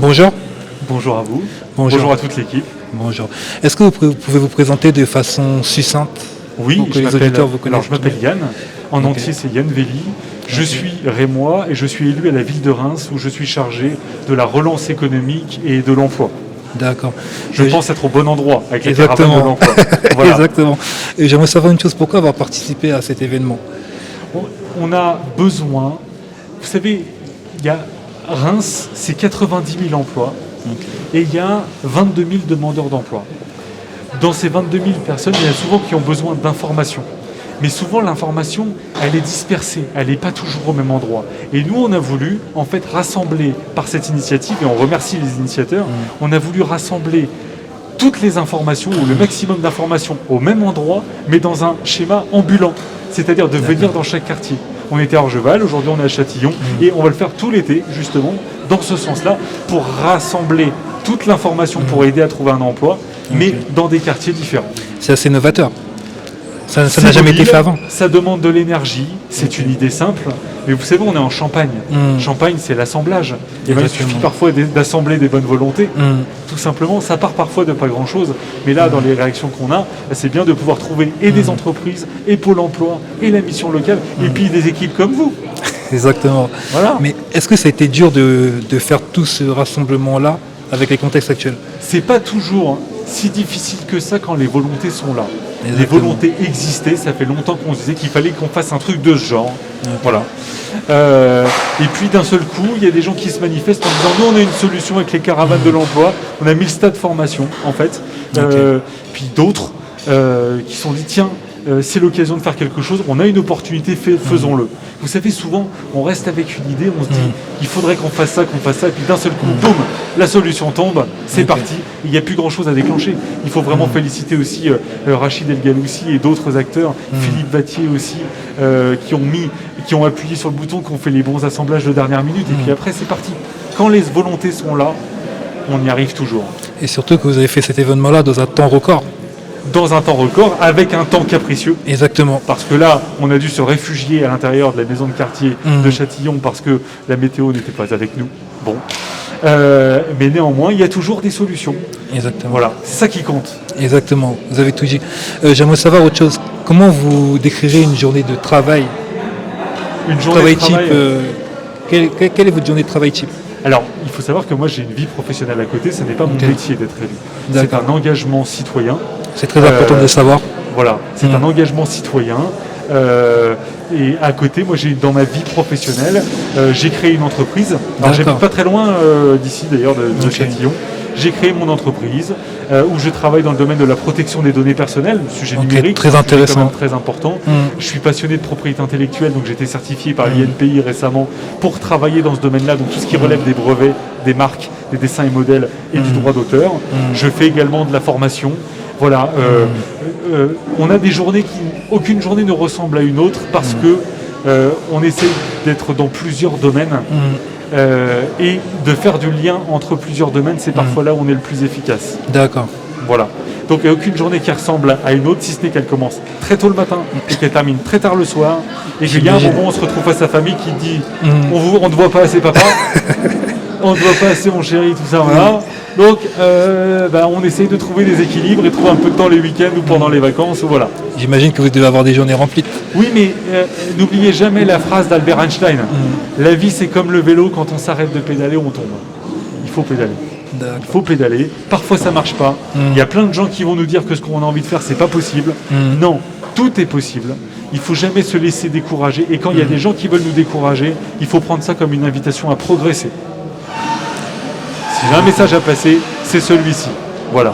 Bonjour. Bonjour à vous. Bonjour. Bonjour à toute l'équipe. Bonjour. Est-ce que vous pouvez vous présenter de façon succincte Oui, pour que les auditeurs vous connaissent? je m'appelle Yann. En Ok. entier, c'est Yann Velli. Je Ok. suis rémois et je suis élu à la ville de Reims où je suis chargé de la relance économique et de l'emploi. D'accord. Je Et pense être au bon endroit avec la Exactement. caravane de l'emploi. Voilà. Exactement. Et j'aimerais savoir une chose, pourquoi avoir participé à cet événement? On a besoin, vous savez, il y a Reims, c'est 90 000 emplois et il y a 22 000 demandeurs d'emploi. Dans ces 22 000 personnes, il y en a souvent qui ont besoin d'informations. Mais souvent, l'information, elle est dispersée, elle n'est pas toujours au même endroit. Et nous, on a voulu, en fait, rassembler par cette initiative, et on remercie les initiateurs, on a voulu rassembler toutes les informations, ou le maximum d'informations, au même endroit, mais dans un schéma ambulant. C'est-à-dire de venir dans chaque quartier. On était à Orgeval, aujourd'hui on est à Châtillon, et on va le faire tout l'été, justement, dans ce sens-là, pour rassembler toute l'information pour aider à trouver un emploi, mais dans des quartiers différents. C'est assez novateur. Ça C'est n'a jamais mobile, été fait avant. Ça demande de l'énergie, c'est une idée simple, mais vous savez, on est en Champagne. Champagne, c'est l'assemblage. Et ben, il suffit parfois d'assembler des bonnes volontés. Tout simplement, ça part parfois de pas grand-chose, mais là, dans les réactions qu'on a, c'est bien de pouvoir trouver et des entreprises, et Pôle emploi, et la mission locale, et puis des équipes comme vous. Exactement. Voilà. Mais est-ce que ça a été dur de faire tout ce rassemblement-là avec les contextes actuels? C'est pas toujours si difficile que ça quand les volontés sont là. Les Exactement. volontés existaient, ça fait longtemps qu'on se disait qu'il fallait qu'on fasse un truc de ce genre. Voilà. Et puis d'un seul coup, il y a des gens qui se manifestent en disant nous on a une solution avec les caravanes de l'emploi, on a mis le stade formation en fait. Puis d'autres qui se sont dit tiens, c'est l'occasion de faire quelque chose, on a une opportunité, faisons-le. Vous savez, souvent, on reste avec une idée, on se dit, il faudrait qu'on fasse ça, et puis d'un seul coup, boum, la solution tombe, c'est parti, il n'y a plus grand-chose à déclencher. Il faut vraiment féliciter aussi Rachid El Galoussi et d'autres acteurs, Philippe Vattier aussi, qui ont appuyé sur le bouton, qui ont fait les bons assemblages de dernière minute, et puis après, c'est parti. Quand les volontés sont là, on y arrive toujours. Et surtout que vous avez fait cet événement-là dans un temps record. Dans un temps record, avec un temps capricieux. Exactement. Parce que là, on a dû se réfugier à l'intérieur de la maison de quartier de Châtillon parce que la météo n'était pas avec nous. Bon. Mais néanmoins, il y a toujours des solutions. Exactement. Voilà, c'est ça qui compte. Exactement, vous avez tout dit. J'aimerais savoir autre chose. Comment vous décrirez une journée de travail? Une journée de travail. Type. Quelle est votre journée de travail type? Alors, il faut savoir que moi, j'ai une vie professionnelle à côté. Ce n'est pas mon métier d'être élu. C'est un engagement citoyen. C'est très important de le savoir. Voilà, c'est un engagement citoyen. Et à côté, moi, dans ma vie professionnelle, j'ai créé une entreprise. Alors, j'habite pas très loin d'ici, d'ailleurs, de Châtillon. J'ai créé mon entreprise où je travaille dans le domaine de la protection des données personnelles, le sujet numérique, très intéressant, quand même très important. Je suis passionné de propriété intellectuelle, donc j'ai été certifié par l'INPI récemment pour travailler dans ce domaine-là, donc tout ce qui relève des brevets, des marques, des dessins et modèles et du droit d'auteur. Je fais également de la formation. Voilà, on a des journées aucune journée ne ressemble à une autre parce que on essaie d'être dans plusieurs domaines. Et de faire du lien entre plusieurs domaines, c'est parfois là où on est le plus efficace. D'accord. Voilà. Donc il n'y a aucune journée qui ressemble à une autre, si ce n'est qu'elle commence très tôt le matin et qu'elle termine très tard le soir. Et qu'il y a un moment où on se retrouve face à sa famille qui dit on ne te voit pas assez papa, on ne te voit pas assez mon chéri, tout ça, voilà. Donc on essaye de trouver des équilibres et trouver un peu de temps les week-ends ou pendant les vacances, voilà. J'imagine que vous devez avoir des journées remplies. Oui, mais n'oubliez jamais la phrase d'Albert Einstein. La vie, c'est comme le vélo, quand on s'arrête de pédaler, on tombe. Il faut pédaler. Il faut pédaler. Parfois, ça marche pas. Il y a plein de gens qui vont nous dire que ce qu'on a envie de faire, c'est pas possible. Non, tout est possible. Il faut jamais se laisser décourager. Et quand il y a des gens qui veulent nous décourager, il faut prendre ça comme une invitation à progresser. Si j'ai un message à passer, c'est celui-ci. Voilà.